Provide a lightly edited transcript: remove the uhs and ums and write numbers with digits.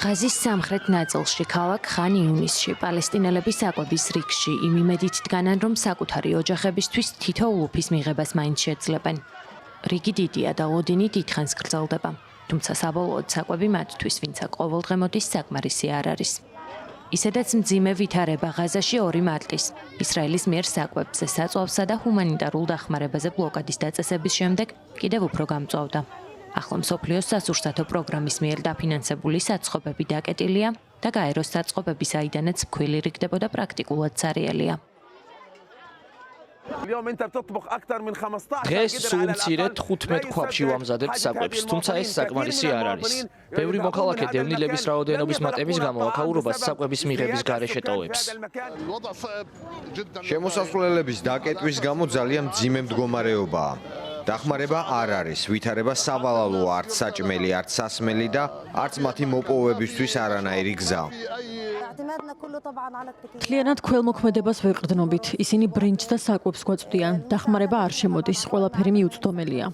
ღაზის სამხრეთ ნაწილში, ქალაქ ხან იუნისში, პალესტინელები საკვების რიგში იმ იმედით დგანან, რომ საკუთარი ოჯახებისთვის თითოეულ უფის მიღებას მაინც შეძლებენ. რიგი დიდია და ოდინი დიდხანს გრძელდება, თუმცა საბოლოოდ საკვები მათთვის, ვინცა ყოველდღე მოდის, საკმარისი არ არის. ისედაც მძიმე ვითარება ღაზაში 2 მარტის, ისრაელის მიერ საკვებზე, საწვავსა და ჰუმანიტარულ დახმარებაზე ბლოკადის დაწესების შემდეგ კიდევ უფრო გამწვავდა. ახლა მსოფლიოს სასურსათო პროგრამის მიერ დაფინანსებული საწყობები დაკეტილია და გაეროს საწყობების აიდანაც ფქვილი რიგდებოდა პრაქტიკულად სარიელია. დღეს სულ მცირე 15 ქვაბში ვამზადებთ საკვებს, თუმცა ეს საკმარისი არ არის. ბევრი მოქალაქე დევნილების რაოდენობის მატების გამო აქაურობას საკვების მიღების გარეშე ტოვებს. შემოსასვლელების დაკეტვის გამო ძალიან მძიმე მდგომარეობაა. დახმარება არ არის, ვითარება სავალალოა, არც საჭმელი, არც სასმელი და არც მათი მოპოვებისთვის არანაირი გზა. მთლიანად ქველმოქმედებას ვეყრდნობით. ისინი ბრინჯს და საკვებს გვაწვდიან. დახმარება არ შემოდის, ყველაფერი მიუწვდომელია.